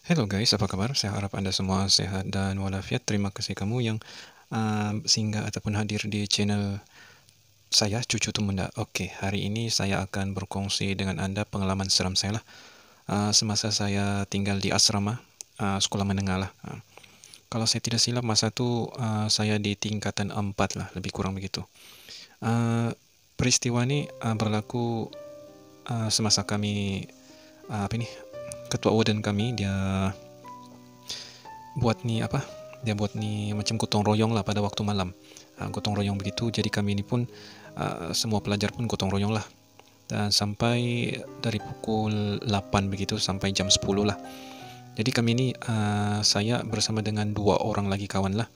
Hello guys, apa kabar? Saya harap Anda semua sehat dan walafiat. Terima kasih kamu yang singgah ataupun hadir di channel saya, Cucu Tumunda. Oke, hari ini saya akan berkongsi dengan Anda pengalaman seram saya lah. Semasa saya tinggal di asrama, sekolah menengah lah. Kalau saya tidak silap, masa itu saya di tingkatan 4 lah, lebih kurang begitu. Peristiwa ini berlaku semasa kami, apa ini, ketua warden kami, dia buat ni macam gotong royong lah pada waktu malam. Gotong royong begitu, jadi kami ini pun semua pelajar pun gotong royong lah, dan sampai dari pukul 8 begitu sampai jam 10 lah. Jadi kami ini, saya bersama dengan dua orang lagi kawan lah,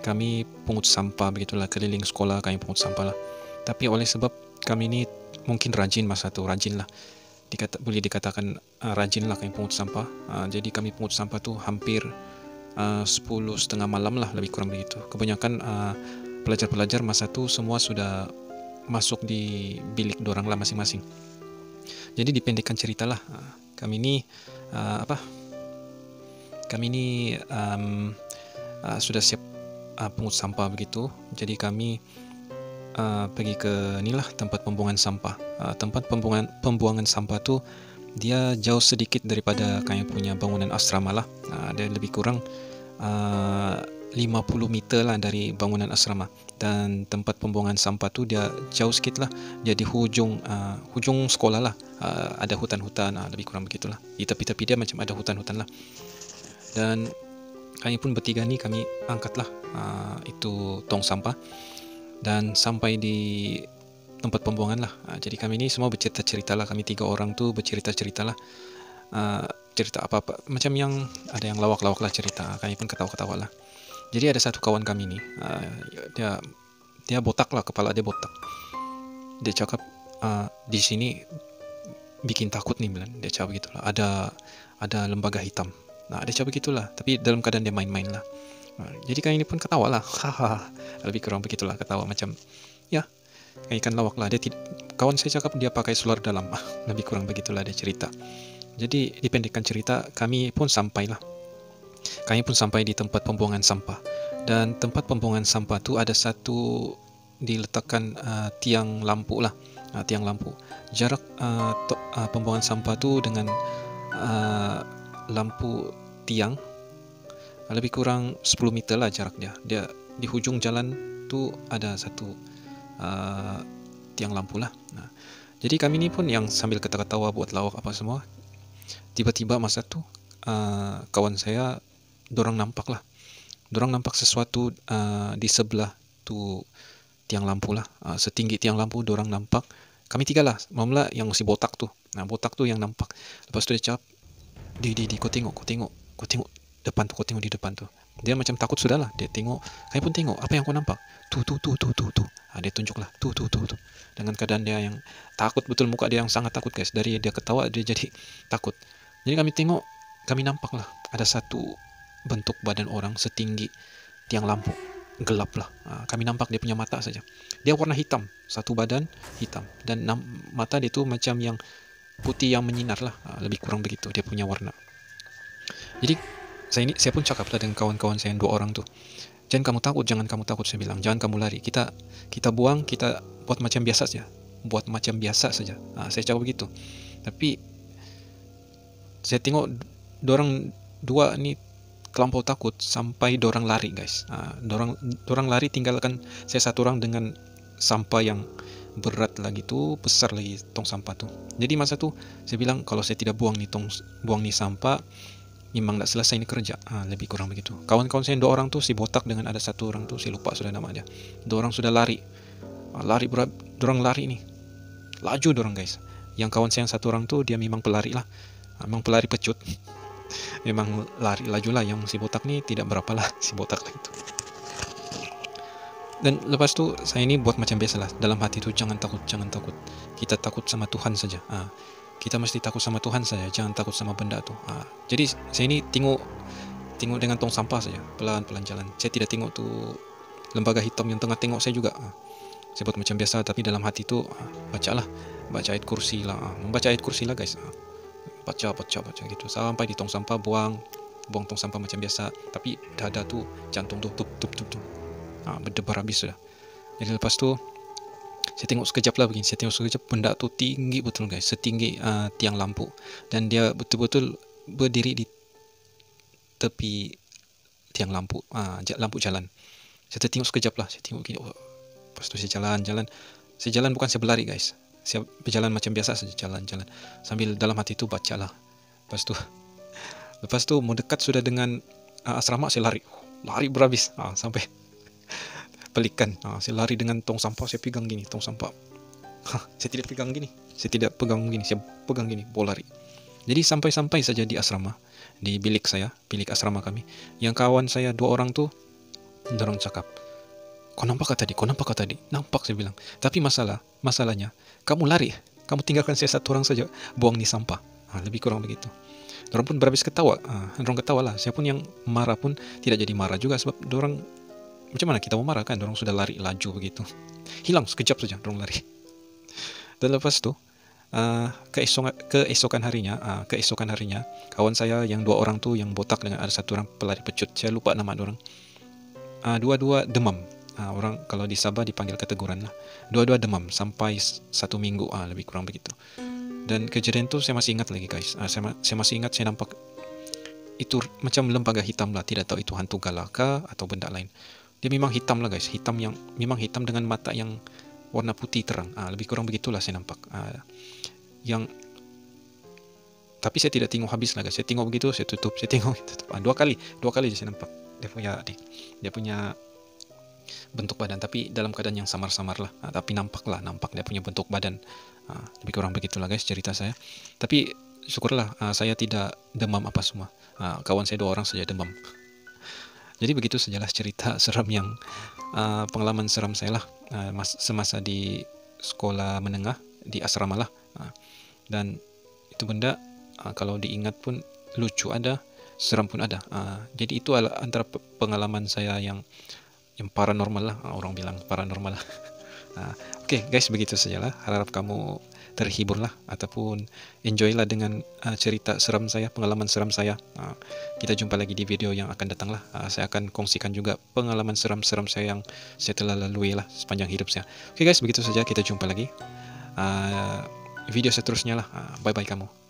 kami pungut sampah begitulah, keliling sekolah kami pungut sampah lah. Tapi oleh sebab kami ini mungkin rajin, masa tu rajin lah, boleh dikatakan rajin lah kami pungut sampah. Jadi kami pungut sampah tu hampir 10:30 malam lah, lebih kurang begitu. Kebanyakan pelajar-pelajar masa tu semua sudah masuk di bilik dorang lah masing-masing. Jadi dipendekkan cerita lah, kami ini kami ini sudah siap pungut sampah begitu. Jadi kami pergi ke inilah tempat pembuangan sampah. Tempat pembuangan sampah tu dia jauh sedikit daripada kami punya bangunan asrama lah. Dia lebih kurang 50 meter lah dari bangunan asrama, dan tempat pembuangan sampah tu dia jauh sikit lah, dia di hujung sekolah lah. Ada hutan-hutan, lebih kurang begitulah. Di tepi-tepi dia macam ada hutan-hutan lah. Dan kami pun bertiga ni kami angkatlah itu tong sampah dan sampai di tempat pembuangan lah. Jadi kami ni semua bercerita-cerita lah, kami tiga orang tu bercerita-cerita lah, cerita apa-apa macam yang ada yang lawak-lawak lah cerita, kami pun ketawa-ketawa lah. Jadi ada satu kawan kami ni, dia botak lah, kepala dia botak. Dia cakap, di sini bikin takut nih, bilang dia cakap begitulah, ada lembaga hitam. Dia cakap begitulah, tapi dalam keadaan dia main-main lah. Jadi kami ini pun ketawa lah, haha, lebih kurang begitulah, ketawa macam ya kayak ikan lawak lah. Kawan saya cakap dia pakai seluar dalam, lebih kurang begitulah dia cerita. Jadi dipendekkan cerita, kami pun sampai di tempat pembuangan sampah. Dan tempat pembuangan sampah tu ada satu diletakkan tiang lampu lah, tiang lampu. Jarak pembuangan sampah tu dengan lampu tiang lebih kurang 10 meter lah jarak dia. Dia di hujung jalan tu ada satu tiang lampu lah. Jadi kami ni pun yang sambil ketawa-ketawa buat lawak apa semua. Tiba-tiba masa tu kawan saya dorang nampak sesuatu di sebelah tu tiang lampu lah, setinggi tiang lampu dorang nampak. Kami tiga lah, mula yang si botak tu. Botak tu yang nampak. Lepas tu dia cakap, di kau tengok depan tu, kau tengok di depan tu. Dia macam takut sudah lah, dia tengok. Kami pun tengok, apa yang kau nampak? Tu. Dia tunjuk lah, tu. Dengan keadaan dia yang takut betul, muka dia yang sangat takut guys. Dari dia ketawa dia jadi takut. Jadi kami tengok, kami nampak lah ada satu bentuk badan orang setinggi tiang lampu, gelap lah. Kami nampak dia punya mata saja. Dia warna hitam, satu badan hitam, dan mata dia tu macam yang putih yang menyinar lah, lebih kurang begitu dia punya warna. Jadi saya pun cakap lah dengan kawan-kawan saya yang dua orang tu, jangan kamu takut, saya bilang, jangan kamu lari, kita buang, kita buat macam biasa saja. Saya cakap begitu. Tapi saya tengok dorang dua ni terlampau takut sampai dorang lari guys. Dorang lari tinggalkan saya satu orang dengan sampah yang berat lagi tu, besar lagi tong sampah tu. Jadi masa tu saya bilang, kalau saya tidak buang ni sampah, memang tak selesai ini kerja. Lebih kurang begitu. Kawan-kawan saya dua orang tu, si botak dengan ada satu orang tu, saya lupa sudah nama dia. Dua orang sudah lari. Dorang lari nih. Laju dorang guys. Yang kawan saya yang satu orang tu, dia memang pelari lah. Memang pelari pecut. Memang lari laju lah. Yang si botak ni tidak berapa lah, si botak lah itu. Dan lepas tu saya ini buat macam biasa lah. Dalam hati tu, jangan takut. Kita takut sama Tuhan saja. Kita mesti takut sama Tuhan saja, jangan takut sama benda tu. Jadi saya ini tengok dengan tong sampah saja, pelan-pelan jalan. Saya tidak tengok tu lembaga hitam yang tengah tengok saya juga. Saya buat macam biasa, tapi dalam hati tu baca ayat kursi lah, membaca ayat kursi lah guys. baca gitu sampai di tong sampah, buang tong sampah macam biasa, tapi dada tuh jantung tuh tup, berdebar habis sudah. Jadi lepas tu saya tengok sekejap lah begini, saya tengok sekejap, benda tu tinggi betul guys, setinggi tiang lampu, dan dia betul-betul berdiri di tepi tiang lampu, lampu jalan. Saya tengok sekejap lah, saya tengok gini, lepas tu saya jalan bukan saya berlari guys, saya berjalan macam biasa saja, jalan sambil dalam hati tu baca lah. Lepas tu mau dekat sudah dengan asrama, saya lari berhabis sampai pelikan. Saya lari dengan tong sampah, saya pegang gini tong sampah. Saya tidak pegang gini, saya pegang gini, bawa lari. Jadi sampai saja di asrama, di bilik asrama kami. Yang kawan saya 2 orang tuh dorong cakap, kau nampak tadi? Nampak, saya bilang. Tapi masalahnya, kamu lari, kamu tinggalkan saya 1 orang saja, buang di sampah. Lebih kurang begitu. Dorang pun berhabis ketawa. Dorang ketawa lah. Saya pun yang marah pun tidak jadi marah juga, sebab dorang, macam mana kita mau marah kan? Dorang sudah lari laju begitu. Hilang sekejap saja dorang lari. Dan lepas tu keesokan harinya, kawan saya yang 2 orang tu yang botak dengan ada 1 orang pelari pecut, saya lupa nama dorang. Dua-dua demam. Orang kalau di Sabah dipanggil keteguran lah. Dua-dua demam sampai 1 minggu, lebih kurang begitu. Dan kejadian tu saya masih ingat lagi guys. Saya masih ingat saya nampak itu macam lembaga hitam lah. Tidak tahu itu hantu galaka atau benda lain. Dia memang hitam lah guys. Memang hitam dengan mata yang warna putih terang. Lebih kurang begitulah saya nampak. Tapi saya tidak tengok habis lah guys. Saya tengok begitu, saya tutup. 2 kali saya nampak dia punya bentuk badan, tapi dalam keadaan yang samar-samar lah. Tapi nampak dia punya bentuk badan. Lebih kurang begitulah guys cerita saya. Tapi syukurlah saya tidak demam apa semua. Kawan saya 2 orang saja demam. Jadi begitu sajalah cerita seram yang pengalaman seram saya lah semasa di sekolah menengah di asrama lah. Dan itu benda kalau diingat pun lucu ada, seram pun ada. Jadi itu antara pengalaman saya yang paranormal lah, orang bilang paranormal lah. Oke, guys, begitu sajalah. Harap kamu terhibur lah ataupun enjoy lah dengan cerita seram saya, pengalaman seram saya. Kita jumpa lagi di video yang akan datang lah. Saya akan kongsikan juga pengalaman seram-seram saya yang saya telah lalui lah sepanjang hidup saya. Oke guys, begitu saja, kita jumpa lagi video seterusnya lah. Bye bye kamu.